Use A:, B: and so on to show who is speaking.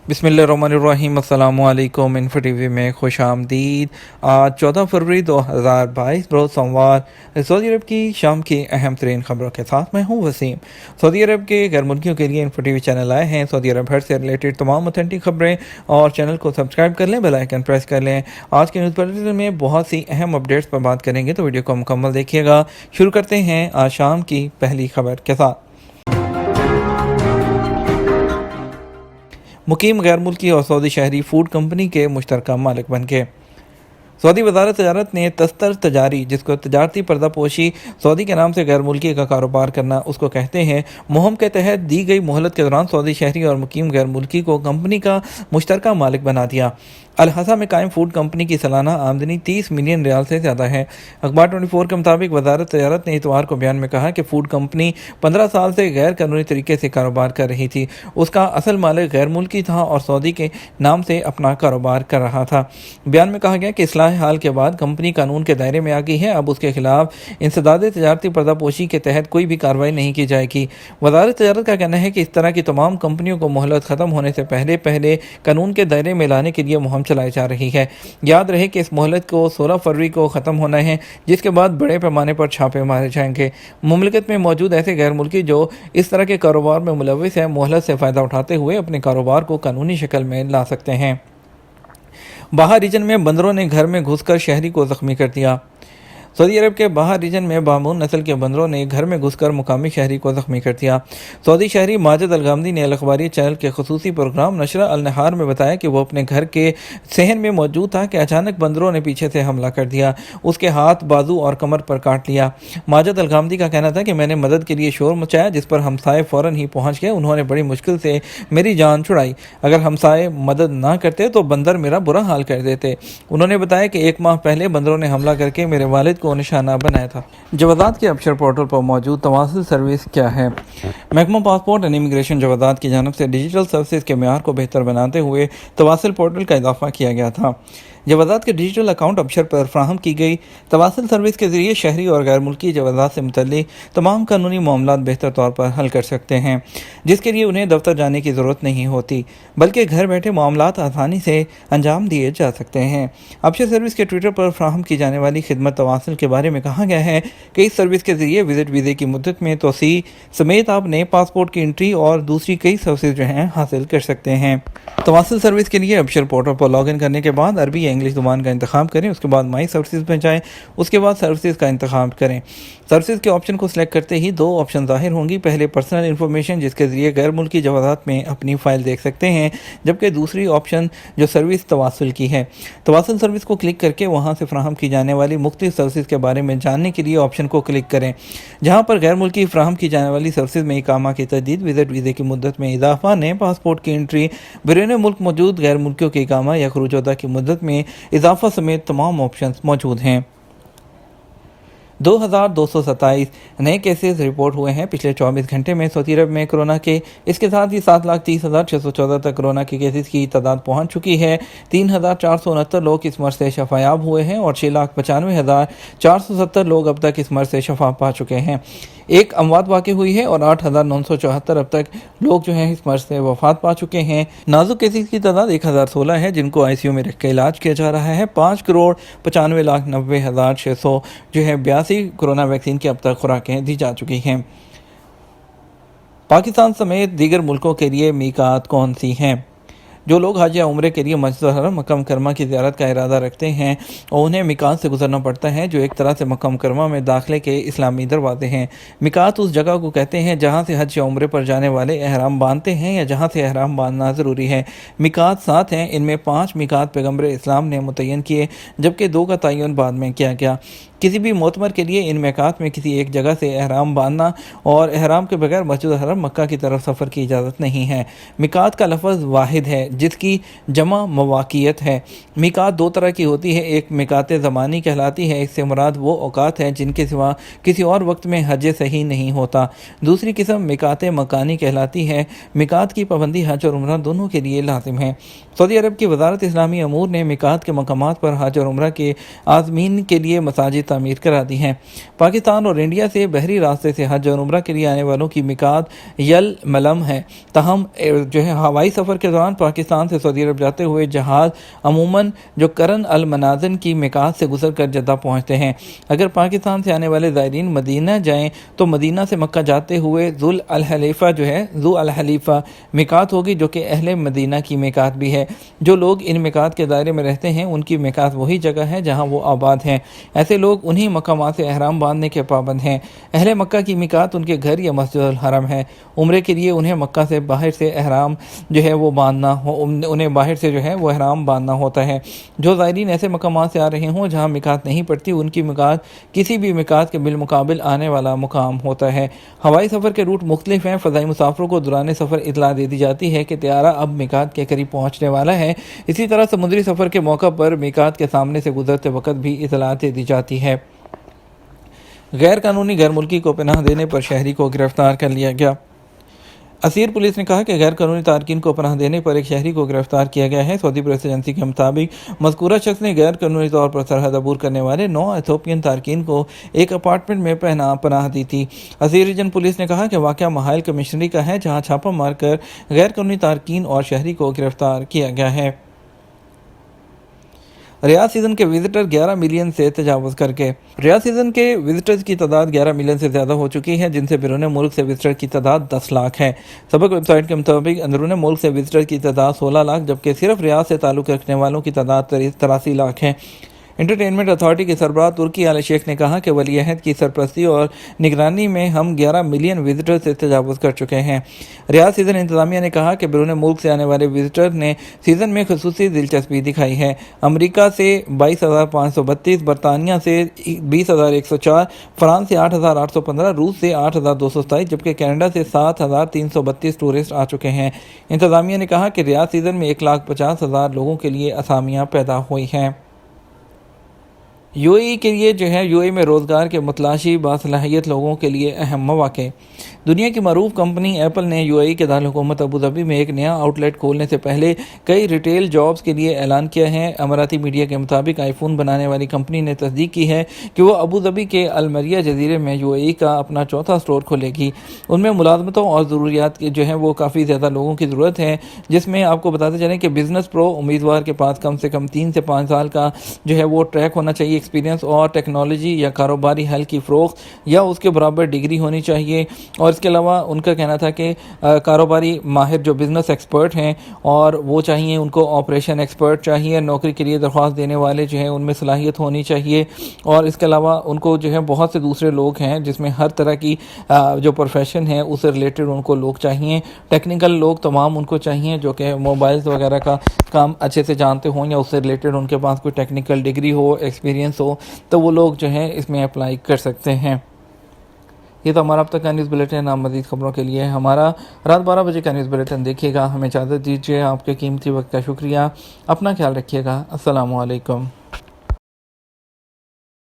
A: बिस्मिल्लाहिर्रहमानिर्रहीम। अस्सलामु अलैकुम। इन्फो टीवी में खुश आमदीद। आज 14 फरवरी 2022 रोज़ सोमवार सऊदी अरब की शाम की अहम तरीन खबरों के साथ मैं हूँ वसीम। सऊदी अरब के गैर मुल्कियों के लिए इन्फो टीवी चैनल आए हैं। सऊदी अरब भर से रिलेटेड तमाम ऑथेंटिक खबरें और चैनल को सब्सक्राइब कर लें, बेल आइकन प्रेस कर लें। आज के न्यूज़ बुलेटिन में बहुत सी अहम अपडेट्स पर बात करेंगे, तो वीडियो को मुकम्मल देखिएगा। शुरू करते हैं आज शाम की पहली खबर के साथ। मुकीम गैर मुल्की और सऊदी शहरी फूड कंपनी के मुश्तरका मालिक बन गए। सऊदी वजारत तजारत ने तस्तर तजारी, जिसको तजारती पर्दापोशी सऊदी के नाम से गैर मुल्की का कारोबार करना उसको कहते हैं, मुहिम के तहत दी गई मोहलत के दौरान सऊदी शहरी और मुकीम गैर मुल्की को कंपनी का मुश्तरका मालिक बना दिया। अल-हसा में कायम फूड कंपनी की सालाना आमदनी 30 मिलियन रियाल से ज़्यादा है। अखबार 24 के मुताबिक वजारत तजारत ने इतवार को बयान में कहा कि फूड कंपनी 15 साल से गैर कानूनी तरीके से कारोबार कर रही थी। उसका असल मालिक गैर मुल्की था और सऊदी के नाम से अपना कारोबार कर रहा था। बयान में कहा गया कि इस्लाह हाल के बाद कंपनी कानून के दायरे में आ गई है। अब उसके खिलाफ इंसदाद तजारती पर्दापोशी के तहत कोई भी कार्रवाई नहीं की जाएगी। वजारत तजारत का कहना है कि इस तरह की तमाम कंपनियों को मोहलत ख़त्म होने से पहले कानून के दायरे में लाने के लिए मुहिम चलाई जा रही है। याद रहे कि इस मोहलत को 16 फरवरी को ख़त्म होना है, जिसके बाद बड़े पैमाने पर छापे मारे जाएंगे। मुमलिकत में मौजूद ऐसे गैर मुल्की जो इस तरह के कारोबार में मुलविस है, मोहलत से फ़ायदा उठाते हुए अपने कारोबार को कानूनी शक्ल में ला सकते हैं। बाहर रीजन में बंदरों ने घर में घुसकर शहरी को जख्मी कर दिया। सऊदी अरब के बाहर रीजन में बामून नस्ल के बंदरों ने घर में घुसकर मुकामी शहरी को जख्मी कर दिया। सऊदी शहरी माजिद अल-गामदी ने अल-अखबारी चैनल के खुसूसी प्रोग्राम नशरा अल-नहार में बताया कि वो अपने घर के सहन में मौजूद था कि अचानक बंदरों ने पीछे से हमला कर दिया, उसके हाथ, बाजू और कमर पर काट लिया। माजिद अल-गामदी का कहना था कि मैंने मदद के लिए शोर मचाया, जिस पर हमसाए फ़ौरन ही पहुँच गए। उन्होंने बड़ी मुश्किल से मेरी जान छुड़ाई। अगर हमसाए मदद ना करते तो बंदर मेरा बुरा हाल कर देते। उन्होंने बताया कि 1 माह पहले बंदरों ने हमला करके मेरे वालिद को निशाना बनाया था। जवादात के अबशर पोर्टल पर मौजूद तवासल सर्विस क्या है? महकमा पासपोर्ट एंड इमिग्रेशन जवादात की जानिब से डिजिटल सर्विस के मेयार को बेहतर बनाते हुए तवासल पोर्टल का इजाफा किया गया था। जवादात के डिजिटल अकाउंट अबशर पर फ्राहम की गई तवासल सर्विस के ज़रिए शहरी और गैर मुल्की जवादात से मुतल्लिक तमाम कानूनी मामलात बेहतर तौर पर हल कर सकते हैं, जिसके लिए उन्हें दफ्तर जाने की ज़रूरत नहीं होती, बल्कि घर बैठे मामलात आसानी से अंजाम दिए जा सकते हैं। अबशर सर्विस के ट्विटर पर फ्राहम की जाने वाली खिदमत तवासल के बारे में कहा गया है कि इस सर्विस के ज़रिए विजिट वीज़े की मुद्दत में तोसी समेत आप नए पासपोर्ट की एंट्री और दूसरी कई सर्विस जो हैं हासिल कर सकते हैं। तवासल सर्विस के लिए अबशर पोर्टल पर लॉगिन करने के बाद अरबी या इंग्लिश ज़ुबान का इंतखाब करें, उसके बाद माई सर्विसेज में जाएँ, उसके बाद सर्विसेज का इंतखाब करें। सर्विसेज के ऑप्शन को सिलेक्ट करते ही 2 ऑप्शन ज़ाहिर होंगी। पहले पर्सनल इन्फॉर्मेशन, जिसके ज़रिए गैर मुल्की जवादात में अपनी फ़ाइल देख सकते हैं, जबकि दूसरी ऑप्शन जो सर्विस तवासल की है। तवासल सर्विस को क्लिक करके वहाँ से फ्राहम की जाने वाली मुख्तलिफ सर्विस के बारे में जानने के लिए ऑप्शन को क्लिक करें, जहाँ पर गैर मुल्की फ्राहम की जाने वाली सर्विस में इकामा की तजदीद, विजिट वीज़े की मुद्दत में इजाफा, नए पासपोर्ट की एंट्री, बैरून मुल्क मौजूद गैर मुल्कियों के इकामा या खरूज-ओ-अदा की मुद्दत में इजाफा समेत तमाम ऑप्शन मौजूद हैं। 2227 नए केसेस रिपोर्ट हुए हैं पिछले 24 घंटे में सऊदी अरब में कोरोना के। इसके साथ ही 7,30,614 तक कोरोना के केसेस की तादाद पहुंच चुकी है। 3,469 लोग इस मर्ज से शफायाब हुए हैं और 6,95,470 लोग अब तक इस मर्ज से शफा पा चुके हैं। एक अमवात वाक़ई हुई है और 8,974 अब तक लोग जो हैं इस मर्ज से वफात पा चुके हैं। नाजुक केसेस की तादाद 1,016 है, जिनको ICU में रख के इलाज किया जा रहा है। 5,95,90,600 जो है 82 कोरोना वैक्सीन की अब तक खुराकें दी जा चुकी हैं। पाकिस्तान समेत दीगर मुल्कों के लिए मीकात कौन सी हैं? जो लोग हज या उम्रे के लिए मस्जिद हरम मक्का मुकर्रमा की ज़ियारत का इरादा रखते हैं और उन्हें मिकात से गुजरना पड़ता है, जो एक तरह से मक्का मुकर्रमा में दाखिले के इस्लामी दरवाजे हैं। मिकात उस जगह को कहते हैं जहाँ से हज या उम्रे पर जाने वाले एहराम बांधते हैं या जहाँ से एहराम बांधना ज़रूरी है। मिकात 7 हैं। इनमें 5 मिकात पैगम्बर इस्लाम ने मुतय्यन किए, जबकि 2 का तयन बाद में किया गया। किसी भी मोतमर के लिए इन मिकात में किसी एक जगह से एहराम बांधना और एहराम के बगैर मस्जिद हरम मक्का की तरफ सफ़र की इजाज़त नहीं है। मिकात का लफ्ज़ वाहिद है, जिसकी जमा मवाक़ियत है। मिकात 2 तरह की होती है। एक मिकात ज़मानी कहलाती है, इससे मुराद वो औकात हैं जिनके सिवा किसी और वक्त में हज सही नहीं होता। दूसरी किस्म मिकात मकानी कहलाती है। मिकात की पाबंदी हज और उम्रा दोनों के लिए लाजिम है। सऊदी अरब की वजारत इस्लामी अमूर ने मिकात के मकामात पर हज और उम्रा के आज़मीन के लिए मसाजिद तामीर करा दी हैं। पाकिस्तान और इंडिया से बहरी रास्ते से हज और उम्रा के लिए आने वालों की मिकात यल मलम है। ताहम जो है हवाई सफ़र के दौरान पाकिस्तान پاکستان سے سعودی عرب جاتے ہوئے جہاز عموماً جو کرن المنازل کی میقات سے گزر کر جدہ پہنچتے ہیں۔ اگر پاکستان سے آنے والے زائرین مدینہ جائیں تو مدینہ سے مکہ جاتے ہوئے ذو الحلیفہ میقات ہوگی، جو کہ اہل مدینہ کی میقات بھی ہے۔ جو لوگ ان میقات کے دائرے میں رہتے ہیں ان کی میقات وہی جگہ ہے جہاں وہ آباد ہیں۔ ایسے لوگ انہی مقامات سے احرام باندھنے کے پابند ہیں۔ اہل مکہ کی میقات ان کے گھر یا مسجد الحرم ہے۔ عمرے کے لیے انہیں مکہ سے باہر سے احرام جو ہے وہ باندھنا انہیں باہر سے جو ہے وہ احرام باندھنا ہوتا ہے۔ جو زائرین ایسے مقامات سے آ رہے ہوں جہاں میقات نہیں پڑتی، ان کی میقات کسی بھی میقات کے بالمقابل آنے والا مقام ہوتا ہے۔ ہوائی سفر کے روٹ مختلف ہیں۔ فضائی مسافروں کو دوران سفر اطلاع دے دی جاتی ہے کہ طیارہ اب میقات کے قریب پہنچنے والا ہے۔ اسی طرح سمندری سفر کے موقع پر میقات کے سامنے سے گزرتے وقت بھی اطلاع دے دی جاتی ہے۔ غیر قانونی غیر ملکی کو پناہ دینے پر شہری کو گرفتار کر لیا گیا۔ اسیر پولیس نے کہا کہ غیر قانونی تارکین کو پناہ دینے پر ایک شہری کو گرفتار کیا گیا ہے۔ سعودی پریس ایجنسی کے مطابق مذکورہ شخص نے غیر قانونی طور پر سرحد عبور کرنے والے 9 ایتھوپین تارکین کو ایک اپارٹمنٹ میں پناہ دی تھی۔ اسیر ریجن پولیس نے کہا کہ واقعہ محائل کمشنری کا ہے، جہاں چھاپہ مار کر غیر قانونی تارکین اور شہری کو گرفتار کیا گیا ہے۔ ریاض سیزن کے وزٹر 11 ملین سے تجاوز کر کے ریاض سیزن کے وزٹرز کی تعداد 11 ملین سے زیادہ ہو چکی ہے، جن سے بیرون ملک سے وزٹر کی تعداد 10 لاکھ ہے۔ سبق ویب سائٹ کے مطابق اندرون ملک سے وزٹر کی تعداد 16 لاکھ، جبکہ صرف ریاض سے تعلق رکھنے والوں کی تعداد 83 لاکھ ہے۔ انٹرٹینمنٹ اتھارٹی کے سربراہ ترکی آل شیخ نے کہا کہ ولی عہد کی سرپرستی اور نگرانی میں ہم 11 ملین وزٹر سے تجاوز کر چکے ہیں۔ ریاض سیزن انتظامیہ نے کہا کہ بیرون ملک سے آنے والے وزٹر نے سیزن میں خصوصی دلچسپی دکھائی ہے۔ امریکہ سے 22,532، برطانیہ سے 20,104، فرانس سے 8,815، روس سے 8,227، جبکہ کینیڈا سے 7,332 ٹورسٹ آ چکے ہیں۔ انتظامیہ نے کہا کہ ریاض سیزن میں 1,50,000 لوگوں کے لیے اسامیاں پیدا ہوئی ہیں۔ یو اے ای کے لیے یو اے میں روزگار کے متلاشی باصلاحیت لوگوں کے لیے اہم مواقع۔ دنیا کی معروف کمپنی ایپل نے یو اے ای کے دارالحکومت ابوظہبی میں ایک نیا آؤٹ لیٹ کھولنے سے پہلے کئی ریٹیل جابز کے لیے اعلان کیا ہے۔ اماراتی میڈیا کے مطابق آئی فون بنانے والی کمپنی نے تصدیق کی ہے کہ وہ ابوظہبی کے المریہ جزیرے میں یو اے ای کا اپنا چوتھا سٹور کھولے گی۔ ان میں ملازمتوں اور ضروریات کی وہ کافی زیادہ لوگوں کی ضرورت ہے، جس میں آپ کو بتاتے چلیں کہ بزنس پرو امیدوار کے پاس کم سے کم 3 سے 5 سال کا وہ ٹریک ہونا چاہیے ایکسپیرینس، اور ٹیکنالوجی یا کاروباری حل کی فروخت یا اس کے برابر ڈگری ہونی چاہیے۔ اور اس کے علاوہ ان کا کہنا تھا کہ کاروباری ماہر جو بزنس ایکسپرٹ ہیں اور وہ چاہیے، ان کو آپریشن ایکسپرٹ چاہیے، نوکری کے لیے درخواست دینے والے ان میں صلاحیت ہونی چاہیے۔ اور اس کے علاوہ ان کو بہت سے دوسرے لوگ ہیں جس میں ہر طرح کی جو پروفیشن ہے اس سے ریلیٹڈ ان کو لوگ چاہیے، ٹیکنیکل لوگ تمام ان کو چاہیے جو کہ موبائلز وغیرہ کا کام اچھے سے جانتے ہوں یا اس سے ریلیٹڈ ان کے پاس کوئی ٹیکنیکل ڈگری ہو، ایکسپیرینس ہو، تو وہ لوگ اس میں اپلائی کر سکتے ہیں۔ یہ تو ہمارا اب تک کا نیوز بلیٹن۔ آپ مزید خبروں کے لیے ہمارا رات 12 بجے کا نیوز بلیٹن دیکھیے گا۔ ہمیں اجازت دیجیے، آپ کے قیمتی وقت کا شکریہ، اپنا خیال رکھیے گا۔ السلام علیکم۔